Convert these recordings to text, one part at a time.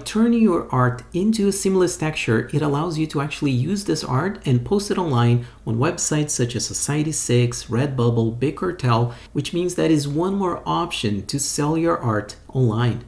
turning your art into a seamless texture, it allows you to actually use this art and post it online on websites such as Society6, Redbubble, Big Cartel, which means that is one more option to sell your art online.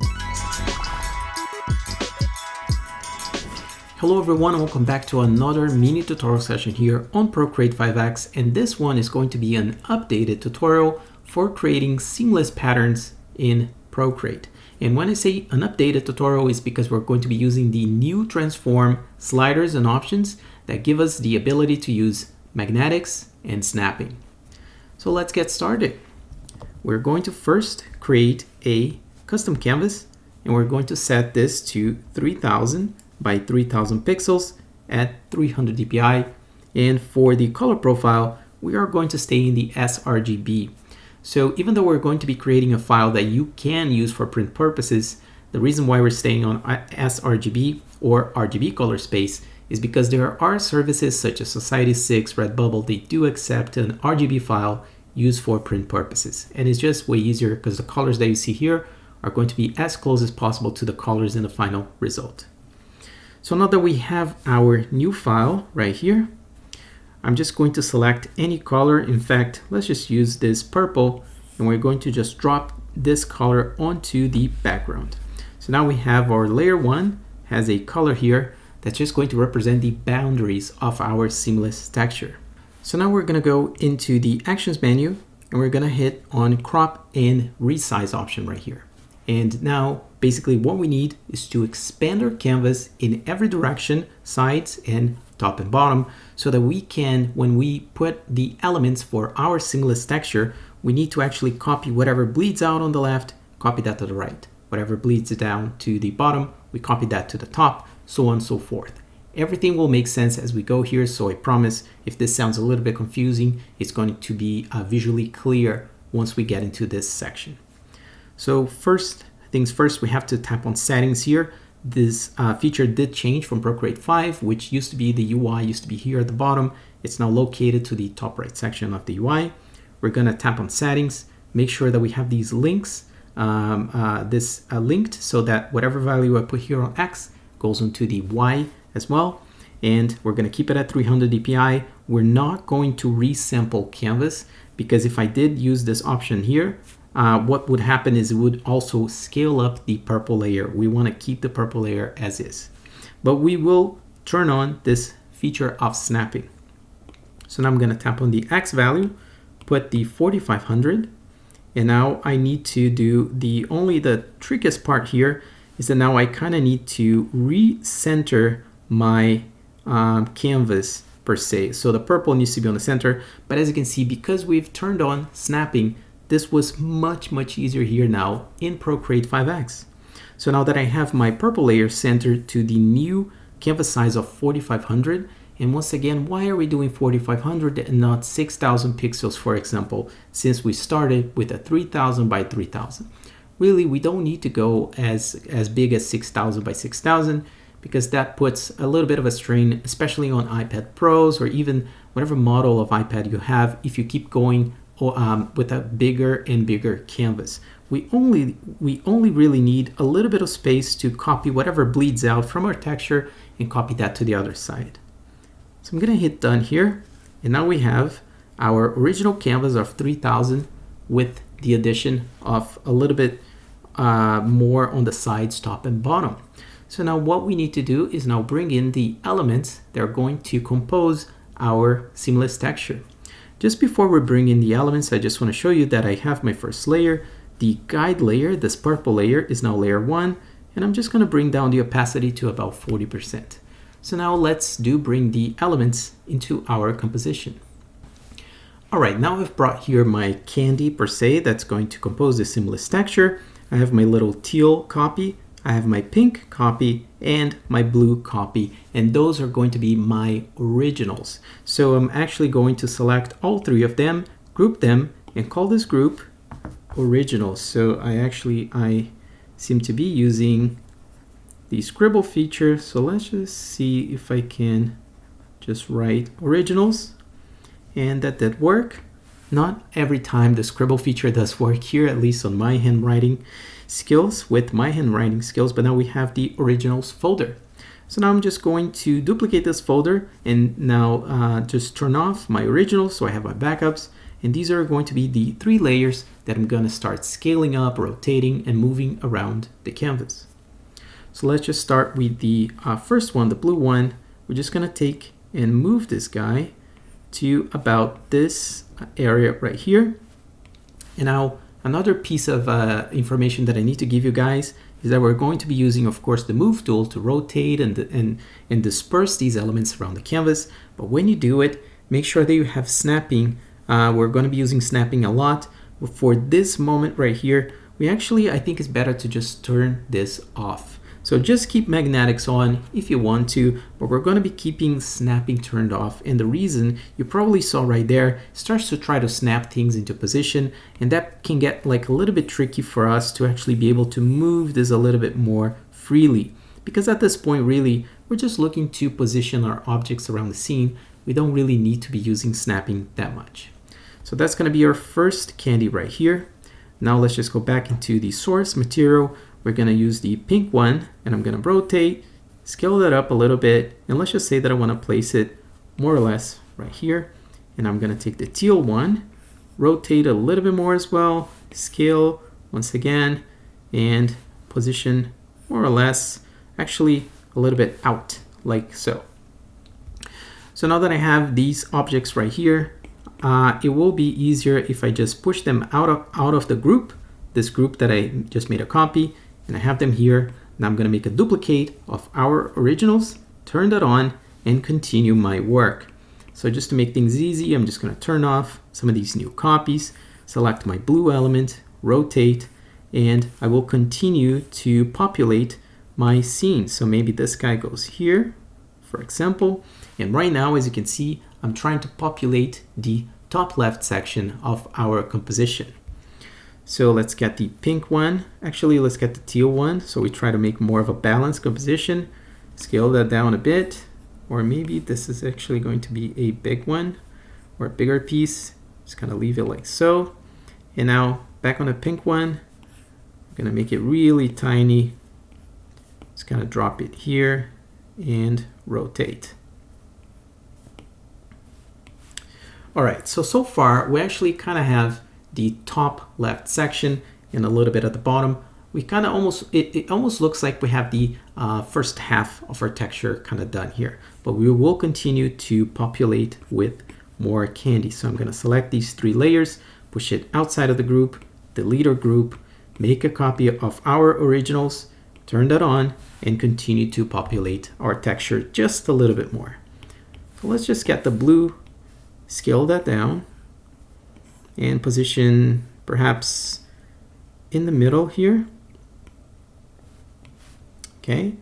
Hello everyone, welcome back to another mini tutorial session here on Procreate 5X, and this one is going to be an updated tutorial for creating seamless patterns in Procreate. And when I say an updated tutorial, is because we're going to be using the new transform sliders and options that give us the ability to use magnetics and snapping. So let's get started. We're going to first create a custom canvas, and we're going to set this to 3000 by 3000 pixels at 300 dpi. And for the color profile, we are going to stay in the sRGB. So even though we're going to be creating a file that you can use for print purposes, the reason why we're staying on sRGB or RGB color space is because there are services such as Society6, Redbubble, they do accept an RGB file used for print purposes. And it's just way easier because the colors that you see here are going to be as close as possible to the colors in the final result. So now that we have our new file right here, I'm just going to select any color. In fact, let's just use this purple, and we're going to just drop this color onto the background. So now we have our layer 1 has a color here that's just going to represent the boundaries of our seamless texture. So now we're going to go into the actions menu, and we're going to hit on crop and resize option right here. And now basically what we need is to expand our canvas in every direction, sides and top and bottom, so that we can, when we put the elements for our seamless texture, we need to actually copy whatever bleeds out on the left, copy that to the right. Whatever bleeds down to the bottom, we copy that to the top, so on and so forth. Everything will make sense as we go here, so I promise if this sounds a little bit confusing, it's going to be visually clear once we get into this section. So first things first, we have to tap on settings here. This feature did change from Procreate 5, which used to be the UI, used to be here at the bottom. It's now located to the top right section of the UI. We're going to tap on settings, make sure that we have these links, linked so that whatever value I put here on X goes into the Y as well. And we're going to keep it at 300 dpi. We're not going to resample canvas, because if I did use this option here, what would happen is it would also scale up the purple layer. We want to keep the purple layer as is, but we will turn on this feature of snapping. So now I'm going to tap on the X value, put the 4500, and now I need to do the trickiest part here is that now I kind of need to recenter my canvas per se. So the purple needs to be on the center, but as you can see, because we've turned on snapping, this was much easier here now in Procreate 5X. So now that I have my purple layer centered to the new canvas size of 4500, and once again, why are we doing 4500 and not 6000 pixels, for example, since we started with a 3000 by 3000? Really, we don't need to go as big as 6000 by 6000, because that puts a little bit of a strain, especially on iPad Pros or even whatever model of iPad you have, if you keep going with a bigger and bigger canvas. We only really need a little bit of space to copy whatever bleeds out from our texture and copy that to the other side. So I'm going to hit done here, and now we have our original canvas of 3000 with the addition of a little bit more on the sides, top and bottom. So now what we need to do is now bring in the elements that are going to compose our seamless texture. Just before we bring in the elements, I just want to show you that I have my first layer. The guide layer, this purple layer, is now layer 1, and I'm just going to bring down the opacity to about 40%. So now let's bring the elements into our composition. All right, now I've brought here my candy per se that's going to compose the seamless texture. I have my little teal copy, I have my pink copy, and my blue copy, and those are going to be my originals. So I'm actually going to select all three of them, group them, and call this group originals. So I seem to be using the scribble feature, so let's just see if I can just write originals, and that did work. Not every time the scribble feature does work here, at least on my handwriting skills, but now we have the originals folder. So now I'm just going to duplicate this folder and now just turn off my originals so I have my backups. And these are going to be the 3 layers that I'm going to start scaling up, rotating, and moving around the canvas. So let's just start with the first one, the blue one. We're just going to take and move this guy to about this area right here. And now another piece of information that I need to give you guys is that we're going to be using, of course, the move tool to rotate and disperse these elements around the canvas. But when you do it, make sure that you have snapping. We're going to be using snapping a lot. But for this moment right here, I think it's better to just turn this off. So just keep magnetics on if you want to, but we're going to be keeping snapping turned off. And the reason you probably saw right there, starts to try to snap things into position, and that can get like a little bit tricky for us to actually be able to move this a little bit more freely. Because at this point, really, we're just looking to position our objects around the scene. We don't really need to be using snapping that much. So that's going to be our first candy right here. Now let's just go back into the source material. We're going to use the pink one, and I'm going to rotate, scale that up a little bit, and let's just say that I want to place it more or less right here. And I'm going to take the teal one, rotate a little bit more as well, scale once again, and position more or less, actually a little bit out, like so. So now that I have these objects right here, it will be easier if I just push them out of the group, this group that I just made a copy, and I have them here. Now I'm going to make a duplicate of our originals, turn that on, and continue my work. So just to make things easy, I'm just going to turn off some of these new copies, select my blue element, rotate, and I will continue to populate my scene. So maybe this guy goes here, for example. And right now, as you can see, I'm trying to populate the top left section of our composition. So let's get the pink one. Actually, let's get the teal one. So we try to make more of a balanced composition. Scale that down a bit. Or maybe this is actually going to be a big one or a bigger piece. Just kind of leave it like so. And now back on the pink one, I'm going to make it really tiny. Just kind of drop it here and rotate. All right, so far we actually kind of have the top left section and a little bit at the bottom. We kind of it almost looks like we have the first half of our texture kind of done here, but we will continue to populate with more candy. So I'm going to select these 3 layers, push it outside of the group, delete our group, make a copy of our originals, turn that on, and continue to populate our texture just a little bit more. So let's just get the blue, scale that down, and position perhaps in the middle here. Okay,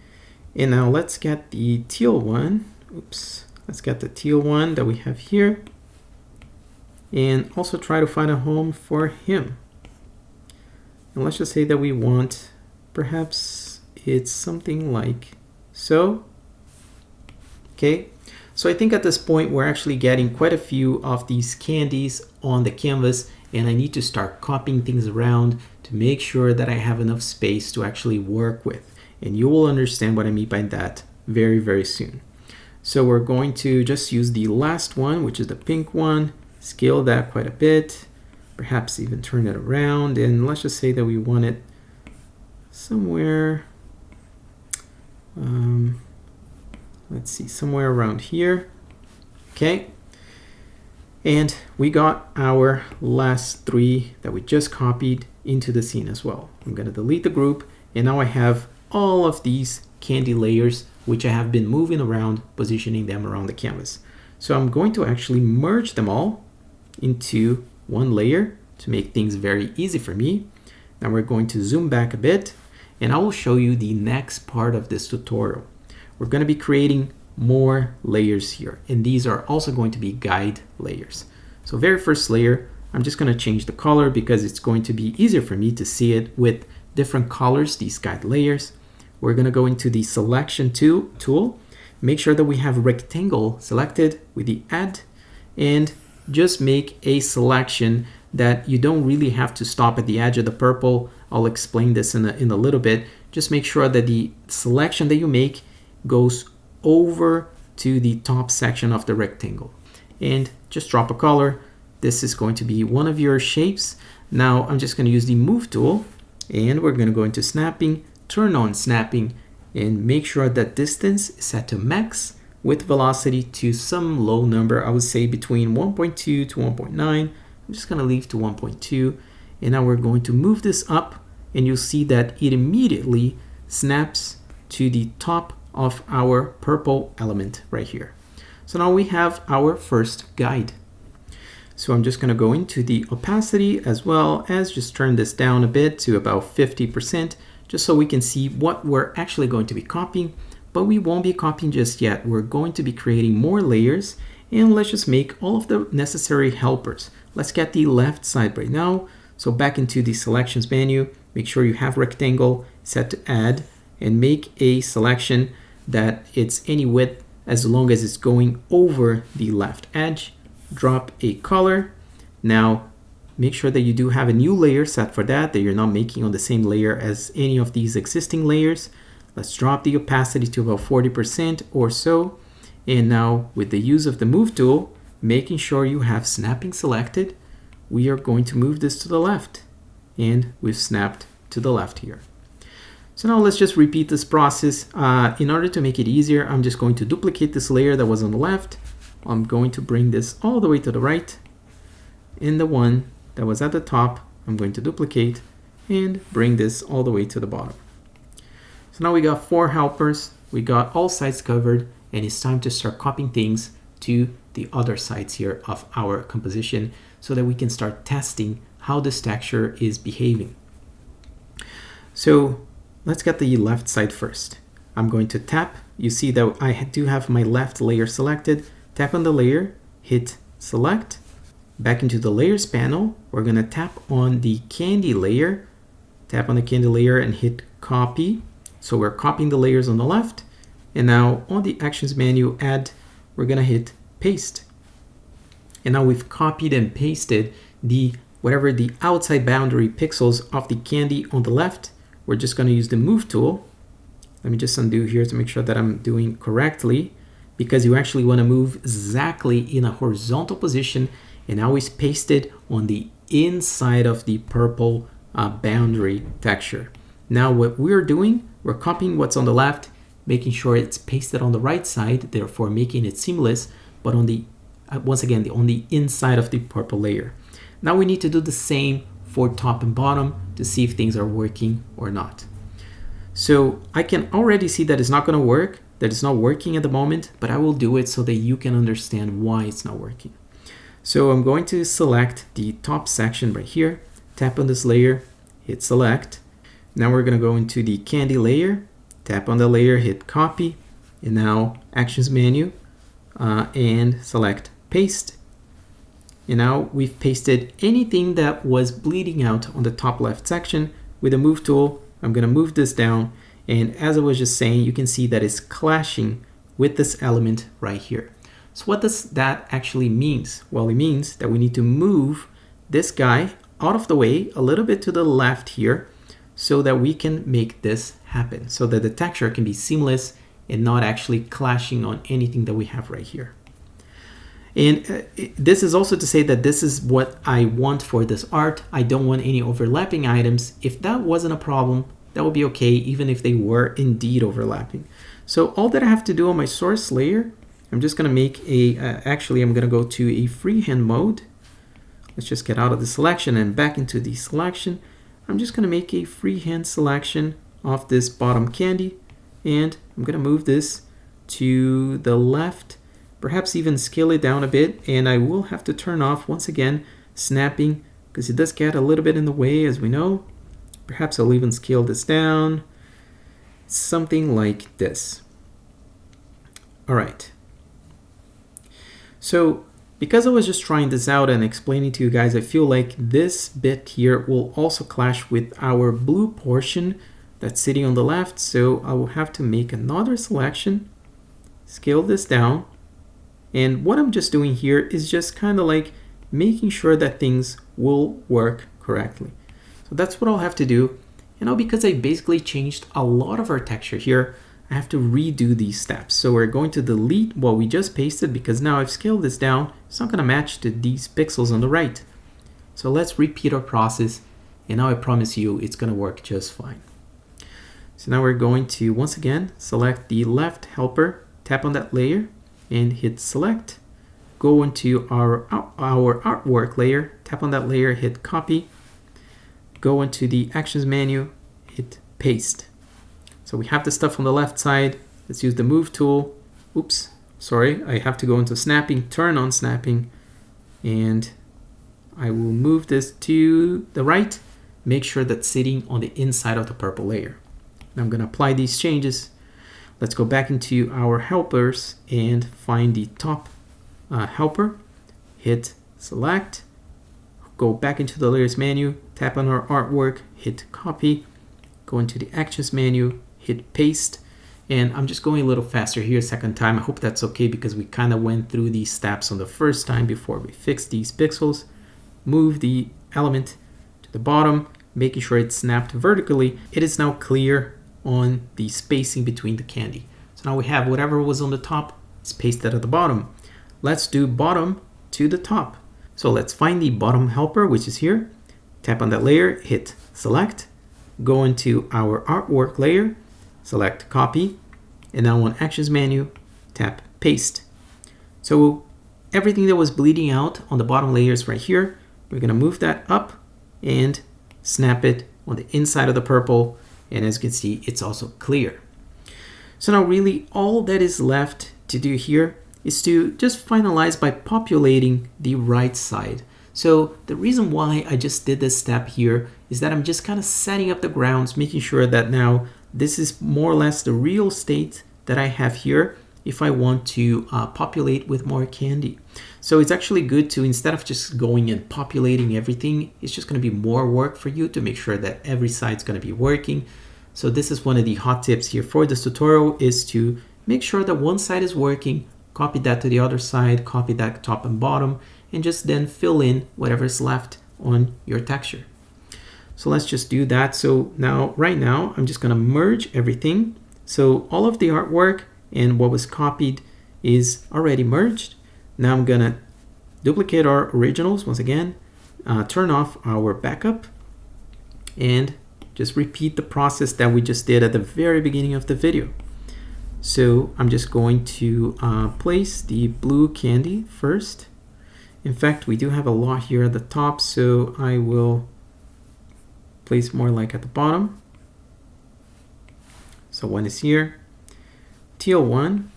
and now let's get the teal one. Let's get the teal one that we have here, and also try to find a home for him. And let's just say that we want, perhaps it's something like so. Okay, so I think at this point we're actually getting quite a few of these candies on the canvas, and I need to start copying things around to make sure that I have enough space to actually work with. And you will understand what I mean by that very, very soon. So we're going to just use the last one, which is the pink one, scale that quite a bit, perhaps even turn it around, and let's just say that we want it somewhere, let's see, somewhere around here. Okay, and we got our last 3 that we just copied into the scene as well. I'm going to delete the group, and now I have all of these candy layers which I have been moving around, positioning them around the canvas. So I'm going to actually merge them all into one layer to make things very easy for me. Now we're going to zoom back a bit, and I will show you the next part of this tutorial. We're going to be creating more layers here, and these are also going to be guide layers. So very first layer, I'm just going to change the color because it's going to be easier for me to see it with different colors, these guide layers. We're going to go into the selection tool, make sure that we have rectangle selected with the add, and just make a selection that you don't really have to stop at the edge of the purple. I'll explain this in a little bit. Just make sure that the selection that you make goes over to the top section of the rectangle. And just drop a color. This is going to be one of your shapes. Now I'm just going to use the move tool, and we're going to go into snapping, turn on snapping, and make sure that distance is set to max with velocity to some low number. I would say between 1.2 to 1.9. I'm just going to leave to 1.2. And now we're going to move this up, and you'll see that it immediately snaps to the top of our purple element right here. So now we have our first guide. So I'm just going to go into the opacity as well as just turn this down a bit to about 50%, just so we can see what we're actually going to be copying. But we won't be copying just yet. We're going to be creating more layers, and let's just make all of the necessary helpers. Let's get the left side right now. So back into the selections menu, make sure you have rectangle set to add, and make a selection that it's any width as long as it's going over the left edge. Drop a color. Now make sure that you do have a new layer set for that you're not making on the same layer as any of these existing layers. Let's drop the opacity to about 40% or so. And now with the use of the move tool, making sure you have snapping selected, we are going to move this to the left, and we've snapped to the left here. So now let's just repeat this process. In order to make it easier, I'm just going to duplicate this layer that was on the left. I'm going to bring this all the way to the right, and the one that was at the top, I'm going to duplicate and bring this all the way to the bottom. So now we got 4 helpers, we got all sides covered, and it's time to start copying things to the other sides here of our composition so that we can start testing how this texture is behaving. So let's get the left side first. I'm going to tap. You see that I do have my left layer selected. Tap on the layer, hit select. Back into the layers panel, we're going to tap on the candy layer. Tap on the candy layer and hit copy. So we're copying the layers on the left. And now on the actions menu, add, we're going to hit paste. And now we've copied and pasted whatever the outside boundary pixels of the candy on the left. We're just going to use the move tool. Let me just undo here to make sure that I'm doing correctly, because you actually want to move exactly in a horizontal position and always paste it on the inside of the purple boundary texture. Now what we're doing, we're copying what's on the left, making sure it's pasted on the right side, therefore making it seamless, but on the once again on the inside of the purple layer. Now we need to do the same for top and bottom to see if things are working or not. So I can already see that it's not going to work, that it's not working at the moment, but I will do it so that you can understand why it's not working. So I'm going to select the top section right here, tap on this layer, hit select. Now we're going to go into the candy layer, tap on the layer, hit copy, and now actions menu, and select paste. And now we've pasted anything that was bleeding out on the top left section. With the move tool, I'm going to move this down, and as I was just saying, you can see that it's clashing with this element right here. So what does that actually means? Well, it means that we need to move this guy out of the way a little bit to the left here so that we can make this happen, so that the texture can be seamless and not actually clashing on anything that we have right here. And this is also to say that this is what I want for this art. I don't want any overlapping items. If that wasn't a problem, that would be okay, even if they were indeed overlapping. So all that I have to do on my source layer, I'm just going to make actually I'm going to go to a freehand mode. Let's just get out of the selection and back into the selection. I'm just going to make a freehand selection of this bottom candy, and I'm going to move this to the left, perhaps even scale it down a bit, and I will have to turn off once again snapping because it does get a little bit in the way, as we know. Perhaps I'll even scale this down, something like this. All right. So because I was just trying this out and explaining to you guys, I feel like this bit here will also clash with our blue portion that's sitting on the left. So I will have to make another selection, scale this down, And what I'm just doing here is just kind of like making sure that things will work correctly. So that's what I'll have to do. And now because I basically changed a lot of our texture here, I have to redo these steps. So we're going to delete what we just pasted because now I've scaled this down. It's not going to match to these pixels on the right. So let's repeat our process. And now I promise you it's going to work just fine. So now we're going to, once again, select the left helper, tap on that layer and hit select. Go into our artwork layer, tap on that layer, hit copy. Go into the actions menu, hit paste. So we have the stuff on the left side. Let's use the move tool. Oops, sorry, I have to go into snapping, turn on snapping, and I will move this to the right. Make sure that's sitting on the inside of the purple layer. Now I'm going to apply these changes. Let's go back into our helpers and find the top helper. Hit select. Go back into the layers menu, tap on our artwork, hit copy. Go into the actions menu, hit paste. And I'm just going a little faster here second time. I hope that's okay because we kind of went through these steps on the first time before we fixed these pixels. Move the element to the bottom, making sure it's snapped vertically. It is now clear on the spacing between the candy. So now we have whatever was on the top is pasted at the bottom. Let's do bottom to the top. So let's find the bottom helper, which is here. Tap on that layer, hit select. Go into our artwork layer, select copy, and now on actions menu, tap paste. So everything that was bleeding out on the bottom layers right here, we're gonna move that up and snap it on the inside of the purple. And as you can see, it's also clear. So now really all that is left to do here is to just finalize by populating the right side. So the reason why I just did this step here is that I'm just kind of setting up the grounds, making sure that now this is more or less the real state that I have here if I want to populate with more candy. So it's actually good to, instead of just going and populating everything, it's just going to be more work for you to make sure that every side's going to be working. So this is one of the hot tips here for this tutorial, is to make sure that one side is working, copy that to the other side, copy that top and bottom, and just then fill in whatever's left on your texture. So let's just do that. So now, right now, I'm just going to merge everything. So all of the artwork and what was copied is already merged. Now I'm going to duplicate our originals once again, turn off our backup, and just repeat the process that we just did at the very beginning of the video. So I'm just going to place the blue candy first. In fact, we do have a lot here at the top, so I will place more like at the bottom. So one is here. Teal one,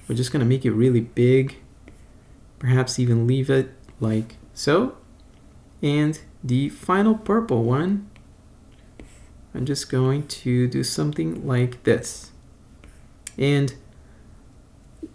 we're just going to make it really big, perhaps even leave it like so. And the final purple one, I'm just going to do something like this. And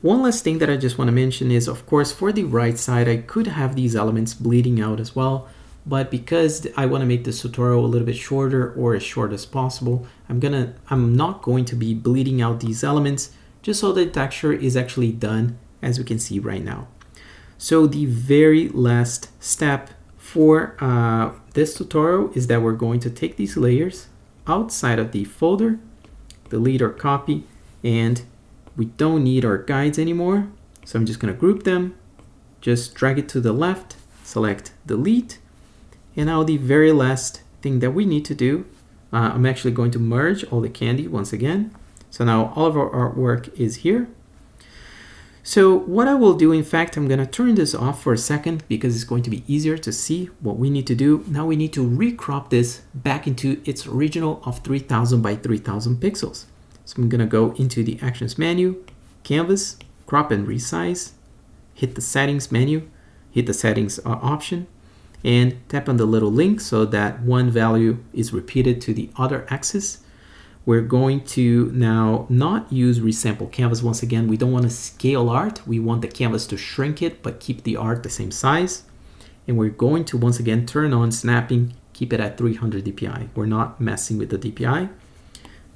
one last thing that I just want to mention is, of course, for the right side, I could have these elements bleeding out as well. But because I want to make this tutorial a little bit shorter, or as short as possible, I'm not going to be bleeding out these elements, just so the texture is actually done, as we can see right now. So the very last step for this tutorial is that we're going to take these layers outside of the folder, delete or copy, and we don't need our guides anymore. So I'm just going to group them, just drag it to the left, select delete. And now the very last thing that we need to do, I'm actually going to merge all the candy once again. So now all of our artwork is here. So what I will do, in fact, I'm going to turn this off for a second because it's going to be easier to see what we need to do. Now we need to recrop this back into its original of 3000 by 3000 pixels. So I'm going to go into the actions menu, canvas, crop and resize, hit the settings menu, hit the settings option, and tap on the little link so that one value is repeated to the other axis. We're going to now not use resample canvas once again. We don't want to scale art. We want the canvas to shrink it, but keep the art the same size. And we're going to once again turn on snapping, keep it at 300 dpi. We're not messing with the dpi.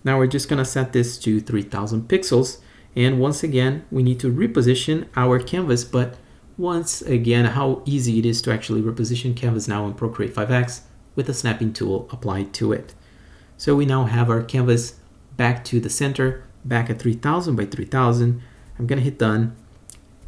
Now we're just going to set this to 3000 pixels. And once again, we need to reposition our canvas, but once again, how easy it is to actually reposition canvas now in Procreate 5X with a snapping tool applied to it. So we now have our canvas back to the center, back at 3000 by 3000. I'm gonna hit done.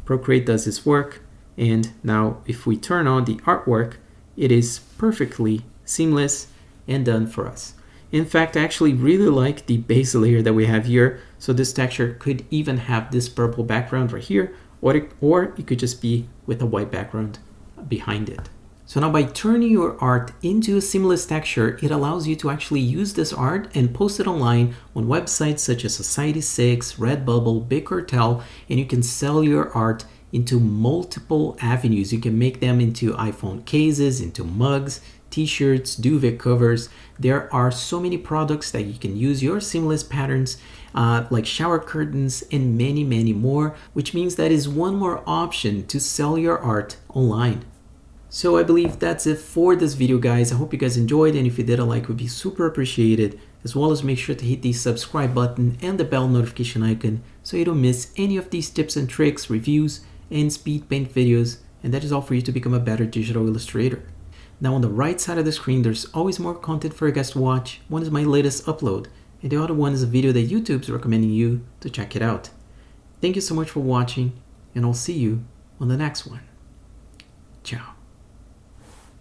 Procreate does its work. And now if we turn on the artwork, it is perfectly seamless and done for us. In fact, I actually really like the base layer that we have here. So this texture could even have this purple background right here, or it could just be with a white background behind it. So now by turning your art into a seamless texture, it allows you to actually use this art and post it online on websites such as Society6, Redbubble, Big Cartel, and you can sell your art into multiple avenues. You can make them into iPhone cases, into mugs, t-shirts, duvet covers. There are so many products that you can use your seamless patterns like shower curtains and many, many more, which means that is one more option to sell your art online. So I believe that's it for this video, guys. I hope you guys enjoyed, and if you did, a like would be super appreciated, as well as make sure to hit the subscribe button and the bell notification icon so you don't miss any of these tips and tricks, reviews, and speed paint videos, and that is all for you to become a better digital illustrator. Now on the right side of the screen, there's always more content for you guys to watch. One is my latest upload, and the other one is a video that YouTube's recommending you to check it out. Thank you so much for watching, and I'll see you on the next one. Ciao.